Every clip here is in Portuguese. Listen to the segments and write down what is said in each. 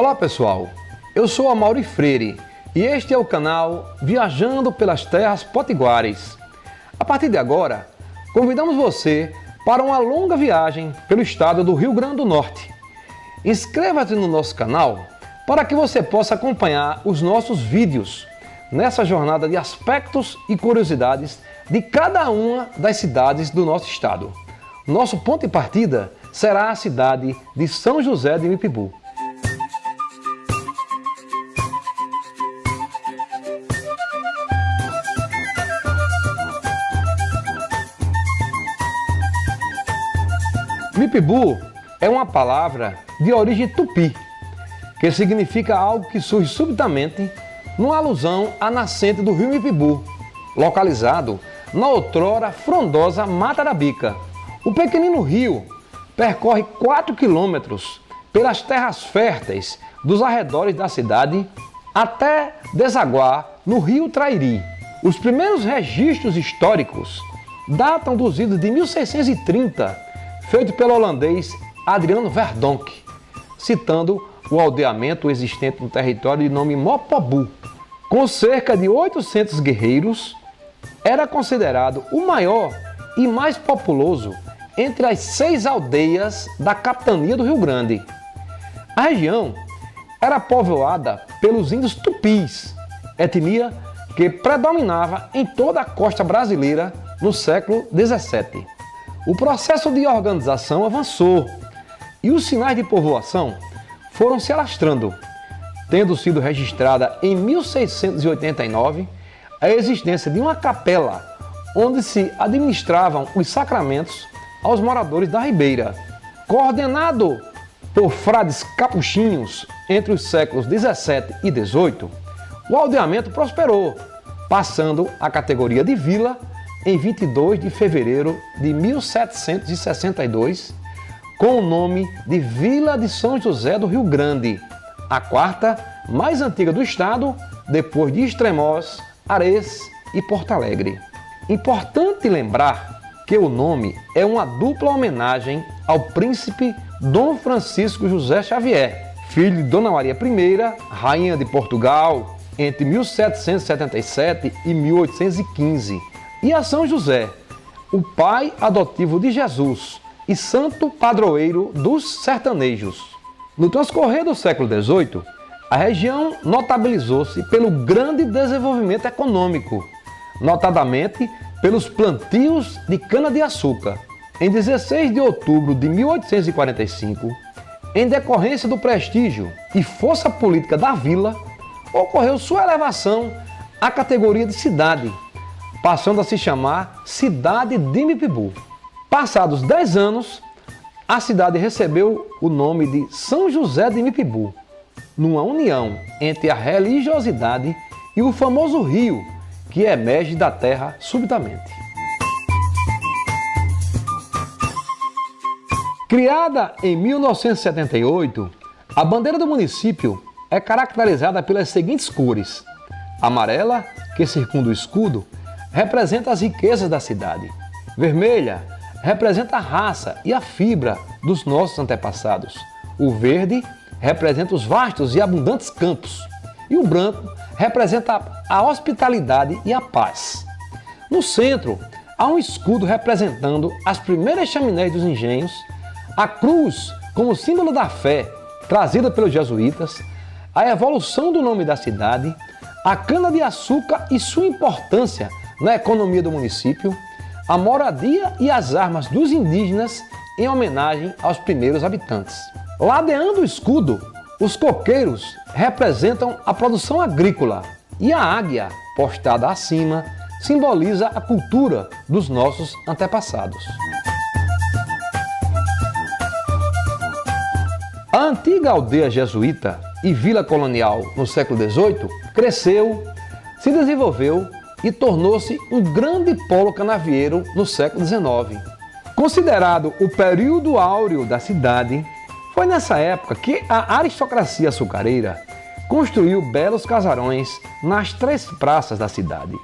Olá pessoal, eu sou Amaury Freire e este é o canal Viajando pelas Terras Potiguares. A partir de agora, convidamos você para uma longa viagem pelo estado do Rio Grande do Norte. Inscreva-se no nosso canal para que você possa acompanhar os nossos vídeos nessa jornada de aspectos e curiosidades de cada uma das cidades do nosso estado. Nosso ponto de partida será a cidade de São José de Mipibu. Mipibu é uma palavra de origem tupi, que significa algo que surge subitamente, numa alusão à nascente do rio Mipibu, localizado na outrora frondosa Mata da Bica. O pequenino rio percorre 4 quilômetros pelas terras férteis dos arredores da cidade até desaguar no rio Trairi. Os primeiros registros históricos datam dos idos de 1630, feito pelo holandês Adriano Verdonck, citando o aldeamento existente no território de nome Mopobu. Com cerca de 800 guerreiros, era considerado o maior e mais populoso entre as 6 aldeias da capitania do Rio Grande. A região era povoada pelos índios tupis, etnia que predominava em toda a costa brasileira no século XVII. O processo de organização avançou e os sinais de povoação foram se alastrando, tendo sido registrada em 1689 a existência de uma capela onde se administravam os sacramentos aos moradores da Ribeira. Coordenado por frades capuchinhos entre os séculos 17 e 18, o aldeamento prosperou, passando à categoria de vila em 22 de fevereiro de 1762, com o nome de Vila de São José do Rio Grande, a quarta mais antiga do estado, depois de Extremoz, Ares e Porto Alegre. Importante lembrar que o nome é uma dupla homenagem ao príncipe Dom Francisco José Xavier, filho de Dona Maria I, rainha de Portugal, entre 1777 e 1815, e a São José, o pai adotivo de Jesus e santo padroeiro dos sertanejos. No transcorrer do século XVIII, a região notabilizou-se pelo grande desenvolvimento econômico, notadamente pelos plantios de cana-de-açúcar. Em 16 de outubro de 1845, em decorrência do prestígio e força política da vila, ocorreu sua elevação à categoria de cidade, passando a se chamar Cidade de Mipibu. Passados 10 anos, a cidade recebeu o nome de São José de Mipibu, numa união entre a religiosidade e o famoso rio que emerge da terra subitamente. Criada em 1978, a bandeira do município é caracterizada pelas seguintes cores: amarela, que circunda o escudo, representa as riquezas da cidade. Vermelha representa a raça e a fibra dos nossos antepassados. O verde representa os vastos e abundantes campos. E o branco representa a hospitalidade e a paz. No centro, há um escudo representando as primeiras chaminés dos engenhos, a cruz como símbolo da fé trazida pelos jesuítas, a evolução do nome da cidade, a cana-de-açúcar e sua importância na economia do município, a moradia e as armas dos indígenas em homenagem aos primeiros habitantes. Ladeando o escudo, os coqueiros representam a produção agrícola e a águia, postada acima, simboliza a cultura dos nossos antepassados. A antiga aldeia jesuíta e vila colonial no século XVIII cresceu, se desenvolveu e tornou-se um grande polo canavieiro no século XIX. Considerado o período áureo da cidade, foi nessa época que a aristocracia açucareira construiu belos casarões nas 3 praças da cidade,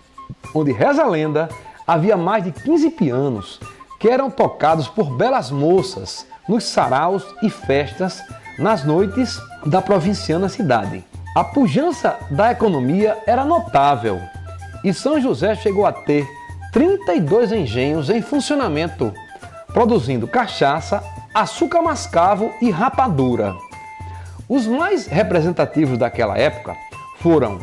onde, reza a lenda, havia mais de 15 pianos que eram tocados por belas moças nos saraus e festas nas noites da provinciana cidade. A pujança da economia era notável e São José chegou a ter 32 engenhos em funcionamento, produzindo cachaça, açúcar mascavo e rapadura. Os mais representativos daquela época foram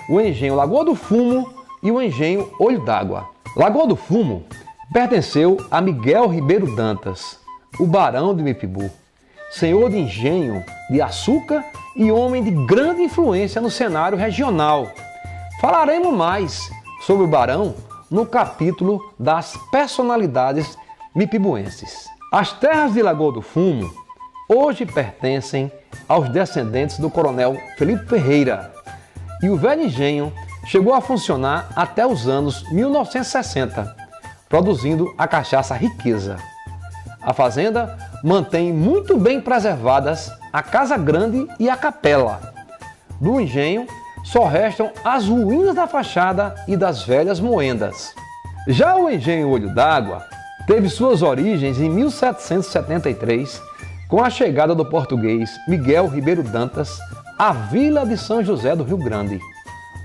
o engenho Lagoa do Fumo e o engenho Olho d'Água. Lagoa do Fumo pertenceu a Miguel Ribeiro Dantas, o barão de Mipibu, senhor de engenho de açúcar e homem de grande influência no cenário regional. Falaremos mais sobre o barão no capítulo das personalidades mipibuenses. As terras de Lagoa do Fumo hoje pertencem aos descendentes do coronel Felipe Ferreira, e o velho engenho chegou a funcionar até os anos 1960, produzindo a cachaça Riqueza. A fazenda mantém muito bem preservadas a Casa Grande e a Capela. Do engenho só restam as ruínas da fachada e das velhas moendas. Já o engenho Olho d'Água teve suas origens em 1773, com a chegada do português Miguel Ribeiro Dantas à vila de São José do Rio Grande.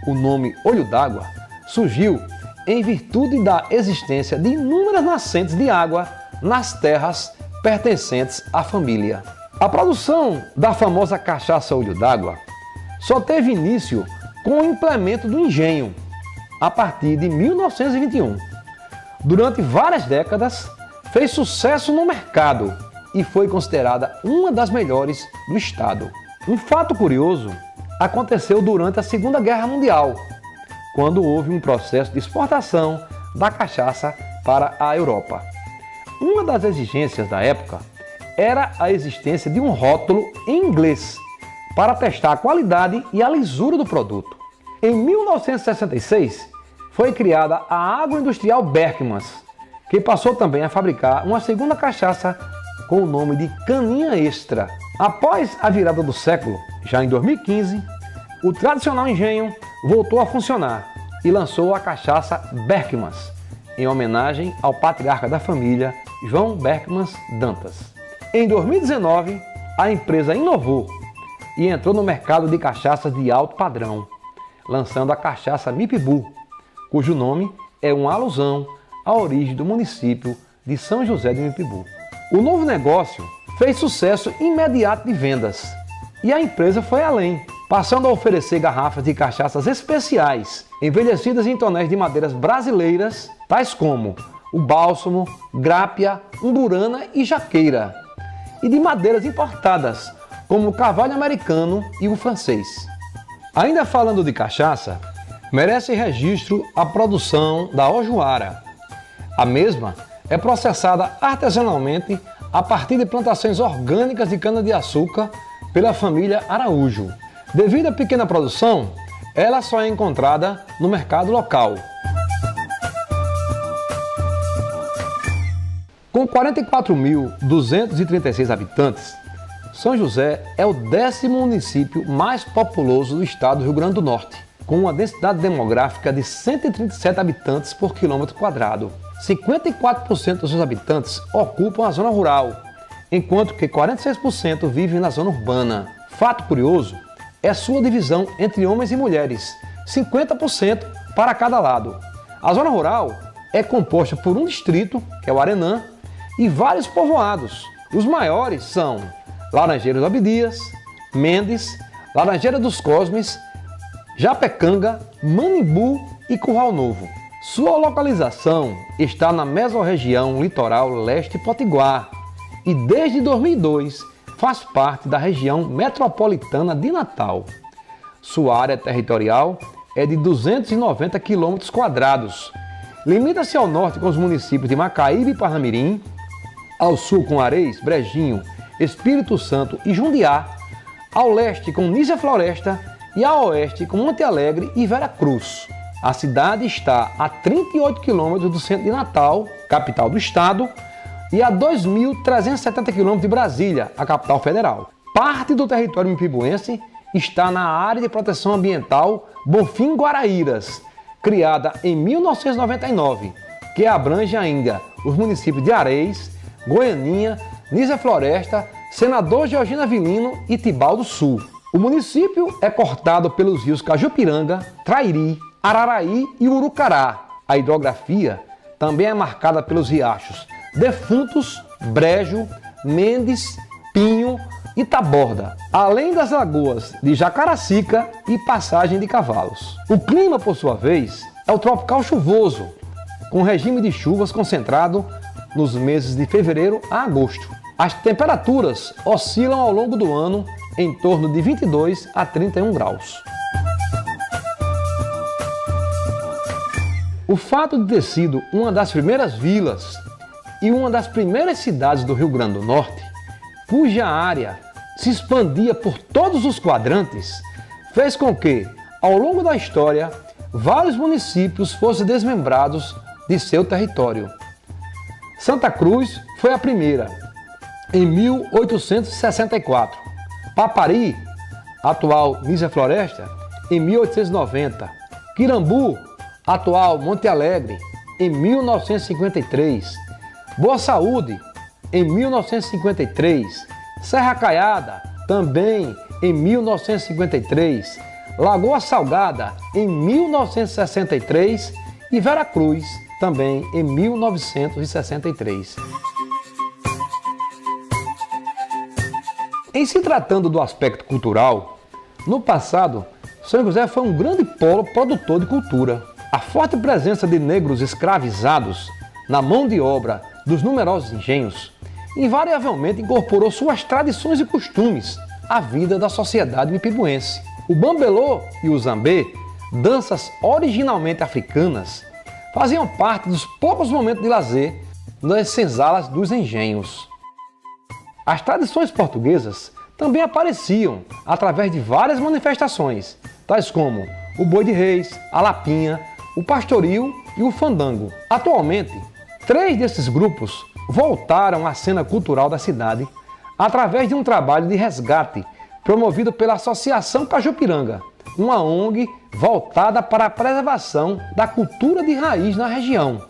O nome Olho d'Água surgiu em virtude da existência de inúmeras nascentes de água nas terras pertencentes à família. A produção da famosa cachaça Olho d'Água só teve início com o implemento do engenho, a partir de 1921. Durante várias décadas, fez sucesso no mercado e foi considerada uma das melhores do estado. Um fato curioso aconteceu durante a Segunda Guerra Mundial, quando houve um processo de exportação da cachaça para a Europa. Uma das exigências da época era a existência de um rótulo em inglês para testar a qualidade e a lisura do produto. Em 1966, foi criada a Agroindustrial Berckmans, que passou também a fabricar uma segunda cachaça com o nome de Caninha Extra. Após a virada do século, já em 2015, o tradicional engenho voltou a funcionar e lançou a cachaça Berckmans, em homenagem ao patriarca da família, João Berckmans Dantas. Em 2019, a empresa inovou e entrou no mercado de cachaças de alto padrão, lançando a cachaça Mipibu, cujo nome é uma alusão à origem do município de São José de Mipibu. O novo negócio fez sucesso imediato de vendas e a empresa foi além, passando a oferecer garrafas de cachaças especiais, envelhecidas em tonéis de madeiras brasileiras, tais como o bálsamo, grápia, umburana e jaqueira, e de madeiras importadas, como o carvalho americano e o francês. Ainda falando de cachaça, merece registro a produção da Ojuara. A mesma é processada artesanalmente a partir de plantações orgânicas de cana-de-açúcar pela família Araújo. Devido à pequena produção, ela só é encontrada no mercado local. Com 44.236 habitantes, São José é o 10º município mais populoso do estado do Rio Grande do Norte, com uma densidade demográfica de 137 habitantes por quilômetro quadrado. 54% dos seus habitantes ocupam a zona rural, enquanto que 46% vivem na zona urbana. Fato curioso é sua divisão entre homens e mulheres, 50% para cada lado. A zona rural é composta por um distrito, que é o Arenã, e vários povoados. Os maiores são Laranjeiras do Abdias, Mendes, Laranjeira dos Cosmes, Japecanga, Manimbu e Curral Novo. Sua localização está na mesorregião litoral leste potiguar e desde 2002 faz parte da região metropolitana de Natal. Sua área territorial é de 290 km². Limita-se ao norte com os municípios de Macaíba e Parnamirim, ao sul com Areis, Brejinho, Espírito Santo e Jundiá, ao leste com Nísia Floresta e a oeste com Monte Alegre e Vera Cruz. A cidade está a 38 km do centro de Natal, capital do estado, e a 2.370 km de Brasília, a capital federal. Parte do território mipibuense está na área de proteção ambiental Bonfim Guaraíras, criada em 1999, que abrange ainda os municípios de Areis, Goianinha, Nísia Floresta, Senador Georgina Avelino e Tibau do Sul. O município é cortado pelos rios Cajupiranga, Trairi, Araraí e Urucará. A hidrografia também é marcada pelos riachos Defuntos, Brejo, Mendes, Pinho e Taborda, além das lagoas de Jacaracica e Passagem de Cavalos. O clima, por sua vez, é o tropical chuvoso, com regime de chuvas concentrado nos meses de fevereiro a agosto. As temperaturas oscilam ao longo do ano em torno de 22 a 31 graus. O fato de ter sido uma das primeiras vilas e uma das primeiras cidades do Rio Grande do Norte, cuja área se expandia por todos os quadrantes, fez com que, ao longo da história, vários municípios fossem desmembrados de seu território. Santa Cruz foi a primeira, em 1864. Papari, atual Nísia Floresta, em 1890. Quirambu, atual Monte Alegre, em 1953. Boa Saúde, em 1953. Serra Caiada, também em 1953. Lagoa Salgada, em 1963. E Vera Cruz, também em 1963. Em se tratando do aspecto cultural, no passado, São José foi um grande polo produtor de cultura. A forte presença de negros escravizados na mão de obra dos numerosos engenhos invariavelmente incorporou suas tradições e costumes à vida da sociedade mipibuense. O bambelô e o zambê, danças originalmente africanas, faziam parte dos poucos momentos de lazer nas senzalas dos engenhos. As tradições portuguesas também apareciam através de várias manifestações, tais como o boi de reis, a lapinha, o pastoril e o fandango. Atualmente, 3 desses grupos voltaram à cena cultural da cidade através de um trabalho de resgate promovido pela Associação Cajupiranga, uma ONG voltada para a preservação da cultura de raiz na região.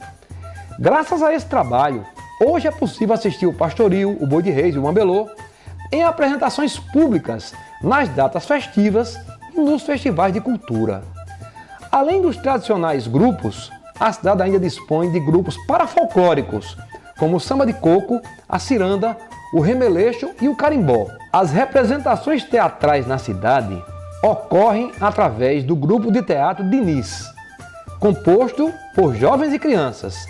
Graças a esse trabalho, hoje é possível assistir o pastoril, o boi de reis e o bambelô em apresentações públicas nas datas festivas e nos festivais de cultura. Além dos tradicionais grupos, a cidade ainda dispõe de grupos parafolclóricos, como o samba de coco, a ciranda, o remeleixo e o carimbó. As representações teatrais na cidade ocorrem através do grupo de teatro Diniz, composto por jovens e crianças.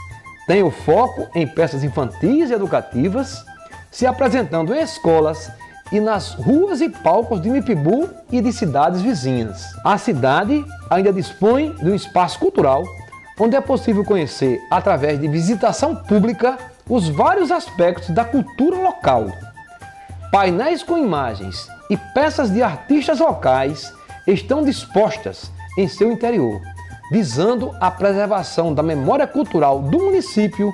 Tem o foco em peças infantis e educativas, se apresentando em escolas e nas ruas e palcos de Mipibu e de cidades vizinhas. A cidade ainda dispõe de um espaço cultural, onde é possível conhecer, através de visitação pública, os vários aspectos da cultura local. Painéis com imagens e peças de artistas locais estão dispostas em seu interior, visando a preservação da memória cultural do município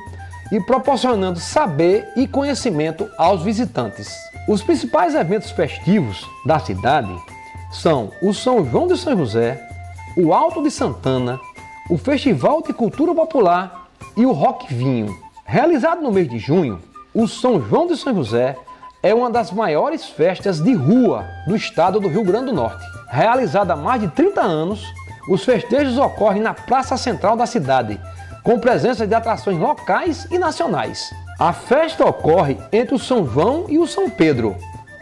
e proporcionando saber e conhecimento aos visitantes. Os principais eventos festivos da cidade são o São João de São José, o Alto de Santana, o Festival de Cultura Popular e o Rock Vinho. Realizado no mês de junho, o São João de São José é uma das maiores festas de rua do estado do Rio Grande do Norte. Realizada há mais de 30 anos, os festejos ocorrem na Praça Central da cidade, com presença de atrações locais e nacionais. A festa ocorre entre o São João e o São Pedro,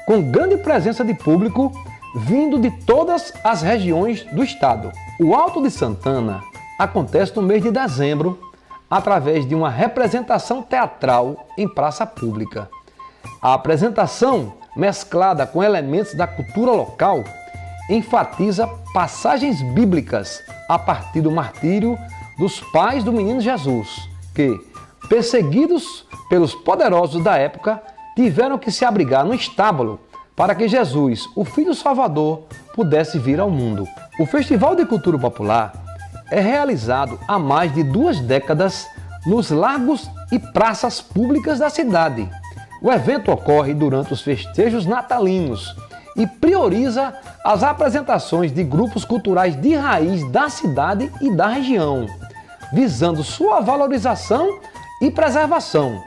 com grande presença de público vindo de todas as regiões do estado. O Alto de Santana acontece no mês de dezembro, através de uma representação teatral em praça pública. A apresentação, mesclada com elementos da cultura local, enfatiza passagens bíblicas a partir do martírio dos pais do menino Jesus, que, perseguidos pelos poderosos da época, tiveram que se abrigar no estábulo para que Jesus, o Filho Salvador, pudesse vir ao mundo. O Festival de Cultura Popular é realizado há mais de 2 décadas nos largos e praças públicas da cidade. O evento ocorre durante os festejos natalinos e prioriza as apresentações de grupos culturais de raiz da cidade e da região, visando sua valorização e preservação,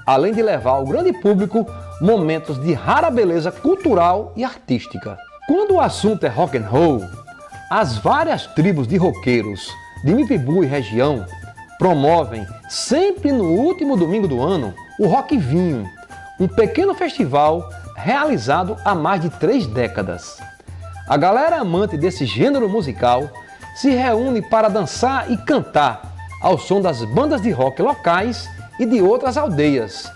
além de levar ao grande público momentos de rara beleza cultural e artística. Quando o assunto é rock and roll, as várias tribos de roqueiros de Mipibu e região promovem, sempre no último domingo do ano, o Rock Vinho, um pequeno festival realizado há mais de 3 décadas. A galera amante desse gênero musical se reúne para dançar e cantar ao som das bandas de rock locais e de outras aldeias.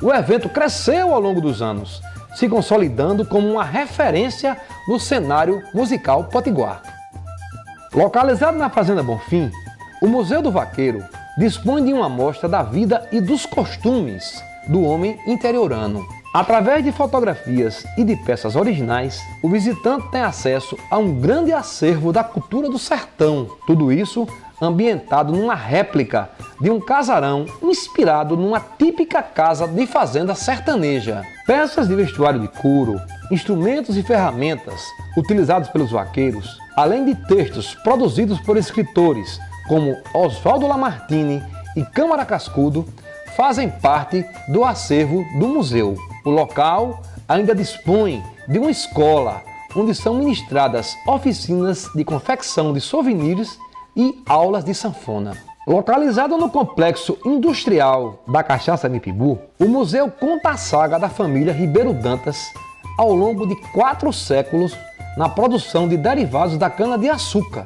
O evento cresceu ao longo dos anos, se consolidando como uma referência no cenário musical potiguar. Localizado na Fazenda Bonfim, o Museu do Vaqueiro dispõe de uma amostra da vida e dos costumes do homem interiorano. Através de fotografias e de peças originais, o visitante tem acesso a um grande acervo da cultura do sertão. Tudo isso ambientado numa réplica de um casarão inspirado numa típica casa de fazenda sertaneja. Peças de vestuário de couro, instrumentos e ferramentas utilizados pelos vaqueiros, além de textos produzidos por escritores como Oswaldo Lamartine e Câmara Cascudo, fazem parte do acervo do museu. O local ainda dispõe de uma escola, onde são ministradas oficinas de confecção de souvenirs e aulas de sanfona. Localizado no complexo industrial da Cachaça Mipibu, o museu conta a saga da família Ribeiro Dantas ao longo de 4 séculos na produção de derivados da cana-de-açúcar,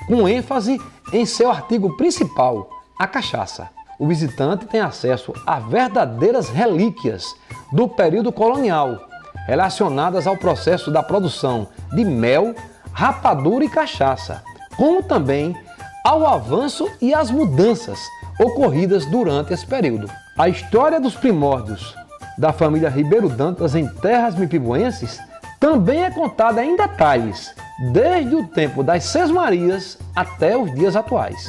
com ênfase em seu artigo principal, a cachaça. O visitante tem acesso a verdadeiras relíquias do período colonial, relacionadas ao processo da produção de mel, rapadura e cachaça, como também ao avanço e às mudanças ocorridas durante esse período. A história dos primórdios da família Ribeiro Dantas em terras mipibuenses também é contada em detalhes, desde o tempo das Sesmarias até os dias atuais.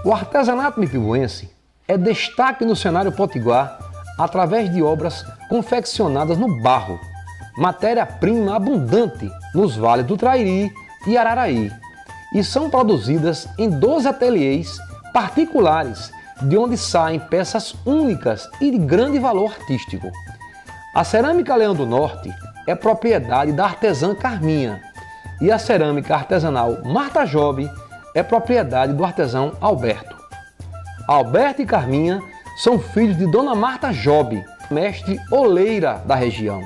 O artesanato mipibuense é destaque no cenário potiguar através de obras confeccionadas no barro, matéria-prima abundante nos vales do Trairi e Araraí, e são produzidas em 12 ateliês particulares, de onde saem peças únicas e de grande valor artístico. A cerâmica Leão do Norte é propriedade da artesã Carminha, e a cerâmica artesanal Marta Job é propriedade do artesão Alberto. Alberto e Carminha são filhos de Dona Marta Job, mestre oleira da região.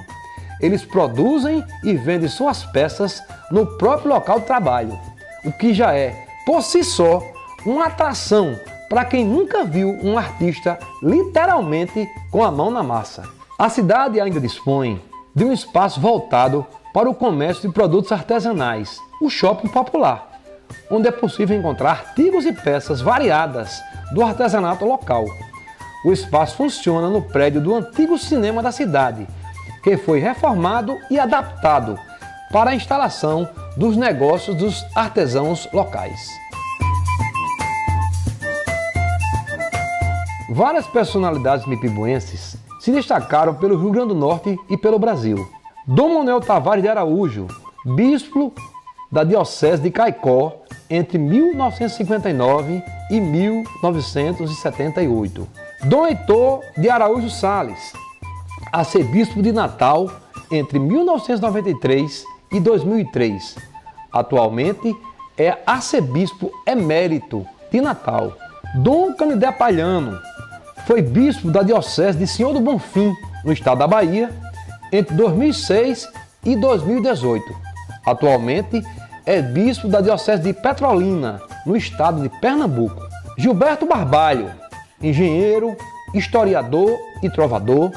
Eles produzem e vendem suas peças no próprio local de trabalho, o que já é, por si só, uma atração para quem nunca viu um artista literalmente com a mão na massa. A cidade ainda dispõe de um espaço voltado para o comércio de produtos artesanais, o Shopping Popular, onde é possível encontrar artigos e peças variadas do artesanato local. O espaço funciona no prédio do antigo cinema da cidade, que foi reformado e adaptado para a instalação dos negócios dos artesãos locais. Várias personalidades mipibuenses se destacaram pelo Rio Grande do Norte e pelo Brasil. Dom Manuel Tavares de Araújo, bispo da Diocese de Caicó entre 1959 e 1978. Dom Heitor de Araújo Sales, arcebispo de Natal entre 1993 e 2003. Atualmente é arcebispo emérito de Natal. Dom Canidé Palhano foi bispo da Diocese de Senhor do Bonfim, no estado da Bahia, entre 2006 e 2018. Atualmente é bispo da Diocese de Petrolina, no estado de Pernambuco. Gilberto Barbalho, engenheiro, historiador e trovador,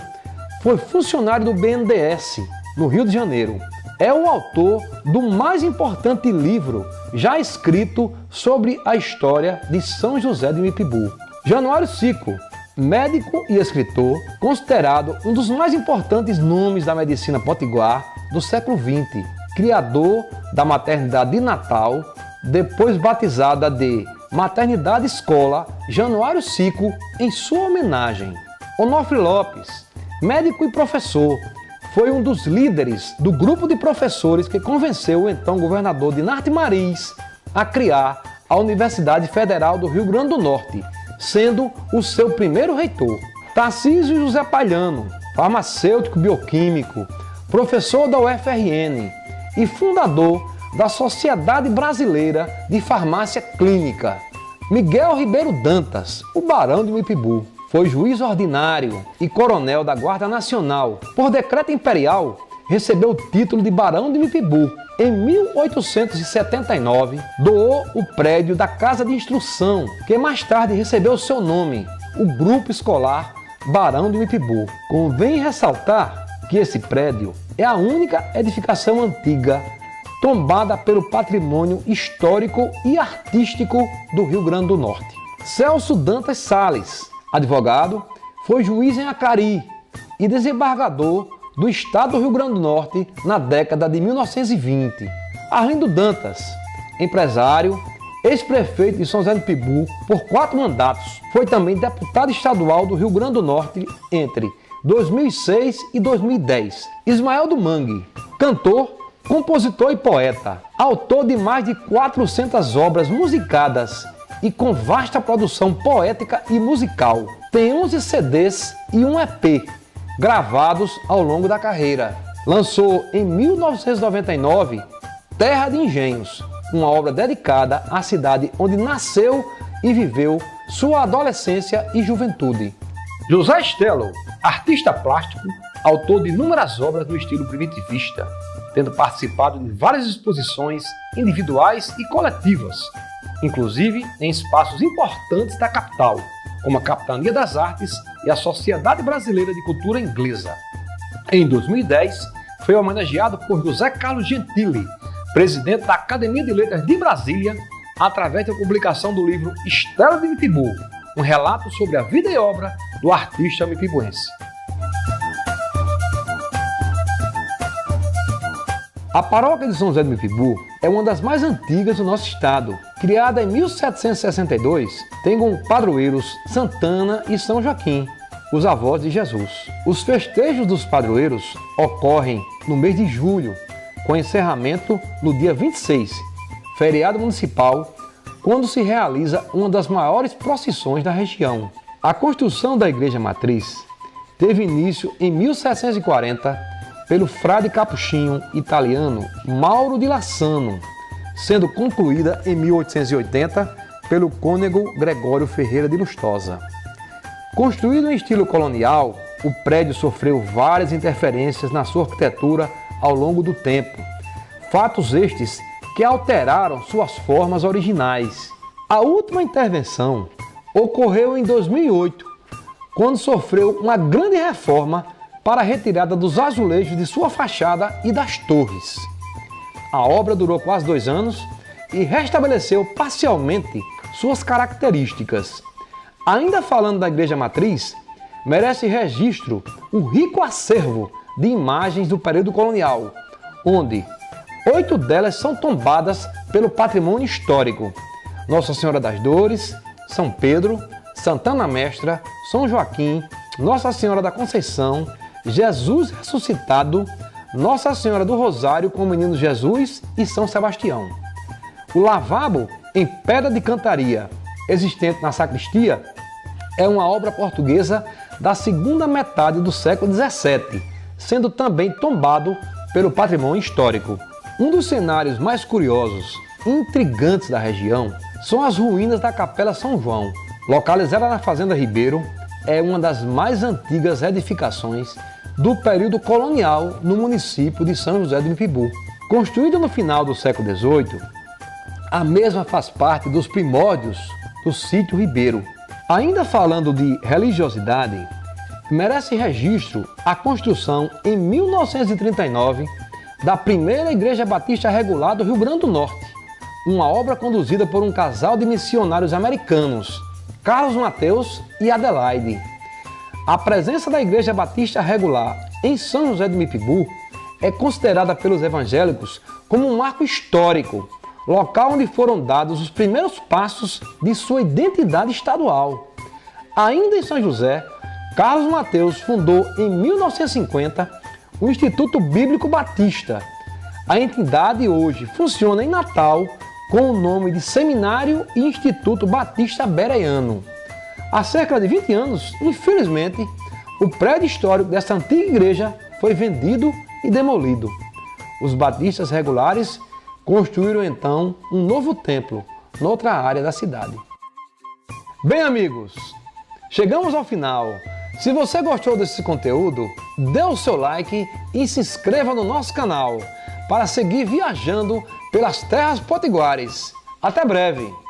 foi funcionário do BNDES, no Rio de Janeiro. É o autor do mais importante livro já escrito sobre a história de São José de Mipibu. Januário Cico, médico e escritor, considerado um dos mais importantes nomes da medicina potiguar do século XX, criador da maternidade de Natal, depois batizada de Maternidade Escola Januário Cico, em sua homenagem. Onofre Lopes, médico e professor, foi um dos líderes do grupo de professores que convenceu o então governador Dinarte Marins a criar a Universidade Federal do Rio Grande do Norte, sendo o seu primeiro reitor. Tarcísio José Palhano, farmacêutico bioquímico, professor da UFRN e fundador da Sociedade Brasileira de Farmácia Clínica. Miguel Ribeiro Dantas, o Barão de Mipibu, foi juiz ordinário e coronel da Guarda Nacional. Por decreto imperial, recebeu o título de Barão de Mipibu. Em 1879, doou o prédio da Casa de Instrução, que mais tarde recebeu seu nome, o Grupo Escolar Barão de Mipibu. Convém ressaltar que esse prédio é a única edificação antiga tombada pelo patrimônio histórico e artístico do Rio Grande do Norte. Celso Dantas Salles, advogado, foi juiz em Acari e desembargador do estado do Rio Grande do Norte na década de 1920. Arlindo Dantas, empresário, ex-prefeito de São José do Mipibu por 4 mandatos, foi também deputado estadual do Rio Grande do Norte entre 2006 e 2010. Ismael do Mangue, cantor, compositor e poeta, autor de mais de 400 obras musicadas e com vasta produção poética e musical. Tem 11 CDs e um EP gravados ao longo da carreira. Lançou em 1999 Terra de Engenhos, uma obra dedicada à cidade onde nasceu e viveu sua adolescência e juventude. José Stelo, artista plástico, autor de inúmeras obras no estilo primitivista, tendo participado de várias exposições individuais e coletivas, inclusive em espaços importantes da capital, como a Capitania das Artes e a Sociedade Brasileira de Cultura Inglesa. Em 2010, foi homenageado por José Carlos Gentili, presidente da Academia de Letras de Brasília, através da publicação do livro Stelo de Mipibu, um relato sobre a vida e obra do artista mipibuense. A paróquia de São José do Mipibu é uma das mais antigas do nosso estado. Criada em 1762, tem como padroeiros Santana e São Joaquim, os avós de Jesus. Os festejos dos padroeiros ocorrem no mês de julho, com encerramento no dia 26, feriado municipal, quando se realiza uma das maiores procissões da região. A construção da Igreja Matriz teve início em 1740 pelo frade capuchinho italiano Mauro di Lassano, sendo concluída em 1880 pelo cônego Gregório Ferreira de Lustosa. Construído em estilo colonial, o prédio sofreu várias interferências na sua arquitetura ao longo do tempo, fatos estes que alteraram suas formas originais. A última intervenção ocorreu em 2008, quando sofreu uma grande reforma para a retirada dos azulejos de sua fachada e das torres. A obra durou quase 2 anos e restabeleceu parcialmente suas características. Ainda falando da Igreja Matriz, merece registro o rico acervo de imagens do período colonial, onde 8 delas são tombadas pelo patrimônio histórico: Nossa Senhora das Dores, São Pedro, Santana Mestra, São Joaquim, Nossa Senhora da Conceição, Jesus ressuscitado, Nossa Senhora do Rosário com o Menino Jesus e São Sebastião. O lavabo em pedra de cantaria, existente na sacristia, é uma obra portuguesa da segunda metade do século XVII, sendo também tombado pelo patrimônio histórico. Um dos cenários mais curiosos e intrigantes da região são as ruínas da Capela São João. Localizada na Fazenda Ribeiro, é uma das mais antigas edificações do período colonial no município de São José do Mipibu. Construída no final do século XVIII, a mesma faz parte dos primórdios do sítio Ribeiro. Ainda falando de religiosidade, merece registro a construção em 1939 da primeira Igreja Batista Regular do Rio Grande do Norte, uma obra conduzida por um casal de missionários americanos, Carlos Mateus e Adelaide. A presença da Igreja Batista Regular em São José do Mipibu é considerada pelos evangélicos como um marco histórico, local onde foram dados os primeiros passos de sua identidade estadual. Ainda em São José, Carlos Mateus fundou em 1950 o Instituto Bíblico Batista. A entidade hoje funciona em Natal com o nome de Seminário e Instituto Batista Bereano. Há cerca de 20 anos, infelizmente, o prédio histórico desta antiga igreja foi vendido e demolido. Os batistas regulares construíram então um novo templo noutra área da cidade. Bem, amigos, chegamos ao final. Se você gostou desse conteúdo, dê o seu like e se inscreva no nosso canal para seguir viajando pelas terras potiguares. Até breve!